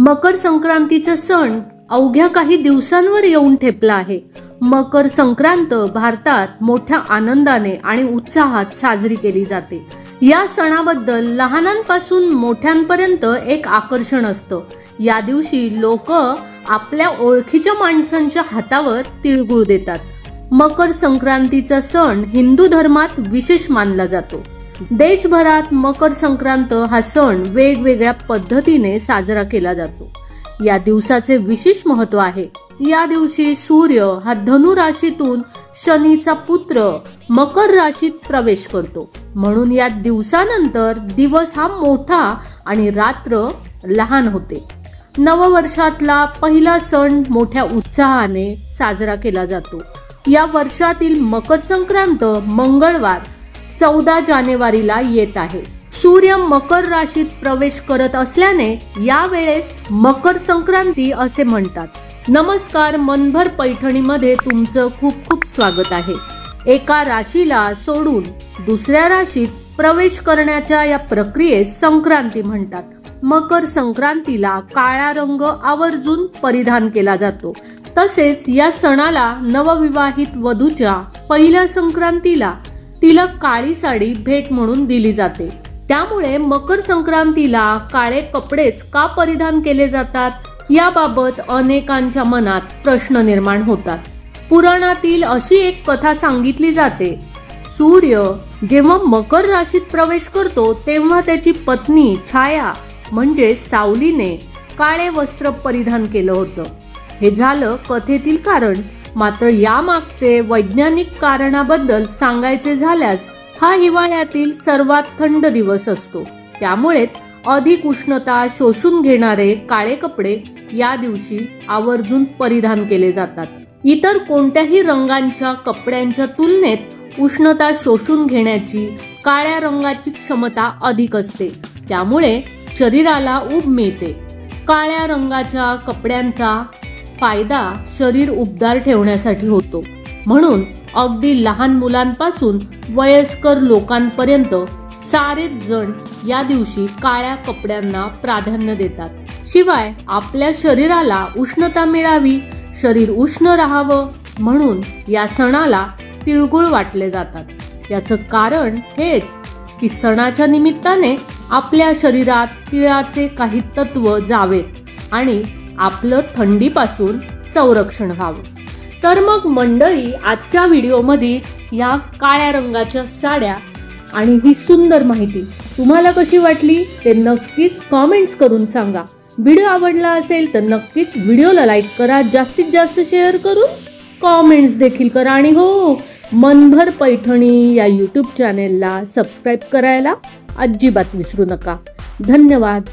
मकर संक्रांतीचा सण अवघ्या काही दिवसांवर येऊन ठेपला आहे। मकर संक्रांत भारतात मोठ्या आनंदाने आणि उत्साहात साजरी केली जाते। या सणाबद्दल लहानांपासून मोठ्यांपर्यंत एक आकर्षण असतं। या दिवशी लोक आपल्या ओळखीच्या माणसांच्या हातावर तिळगुळ देतात। मकर संक्रांतीचा सण हिंदू धर्मात विशेष मानला जातो। देशभरात मकर संक्रांत हा सण वेगवेगळ्या पद्धतीने साजरा केला जातो। या दिवसाचे विशेष महत्त्व आहे। या दिवशी सूर्य हा धनु राशीतून शनीचा पुत्र मकर राशीत प्रवेश करतो, म्हणून या दिवसानंतर दिवस हा मोठा आणि रात्र लहान होते। नववर्षातला पहिला सण मोठ्या उत्साहाने साजरा केला जातो। या वर्षातील मकर संक्रांत मंगळवार 14 जानेवारीला येत आहे। सूर्य मकर राशीत प्रवेश करत असल्याने या वेळेस मकर संक्रांती असे म्हणतात। नमस्कार, मनभर पैठणीमध्ये तुमचं खूप खूप स्वागत आहे। एका राशीला सोडून दुसऱ्या राशीत प्रवेश करण्याच्या या प्रक्रियेस संक्रांती म्हणतात। मकर संक्रांतीला काळा रंग आवर्जून परिधान केला जातो। तसेच या सणाला नवविवाहित वधूच्या पहिल्या संक्रांतीला तिला काळी साडी भेट म्हणून दिली जाते। त्यामुळे मकर संक्रांतीला काळे कपडेच का परिधान केले जातात, याबाबत अनेकांच्या मनात प्रश्न निर्माण होतात। पुराणातील अशी एक कथा सांगितली जाते। सूर्य जेव्हा मकर राशीत प्रवेश करतो तेव्हा त्याची पत्नी छाया म्हणजे सावलीने काळे वस्त्र परिधान केलं होतं। हे झालं कथेतील कारण, मात्र यामागचे वैज्ञानिक कारणाबद्दल सांगायचे झाल्यास हा हिवाळ्यातील सर्वात थंड दिवस असतो। त्यामुळेच अधिक उष्णता शोषून घेणारे काळे कपडे या दिवशी आवर्जून परिधान केले जातात। इतर कोणत्याही रंगांच्या कपड्यांच्या तुलनेत उष्णता शोषून घेण्याची काळ्या रंगाची क्षमता अधिक असते, त्यामुळे शरीराला ऊब मिळते। काळ्या रंगाच्या कपड्यांचा फायदा शरीर उबदार ठेवण्यासाठी होतो, म्हणून अगदी लहान मुलांपासून वयस्कर लोकांपर्यंत सारेच जण या दिवशी काळ्या कपड्यांना प्राधान्य देतात। शिवाय आपल्या शरीराला उष्णता मिळावी, शरीर उष्ण राहावं म्हणून या सणाला तिळगुळ वाटले जातात। याचं कारण हेच की सणाच्या निमित्ताने आपल्या शरीरात तिळाचे काही तत्व जावेत आणि आपलं थंडीपासून संरक्षण व्हावं। तर मग मंडळी, आजच्या व्हिडिओमध्ये या काळ्या रंगाच्या साड्या आणि ही सुंदर माहिती तुम्हाला कशी वाटली ते नक्कीच कमेंट्स करून सांगा। व्हिडिओ आवडला असेल तर नक्कीच व्हिडिओला लाईक करा, जास्तीत जास्त शेअर करून कमेंट्स देखील करा आणि हो, मनभर पैठणी या यूट्यूब चॅनेलला सबस्क्राईब करायला अजिबात विसरू नका। धन्यवाद।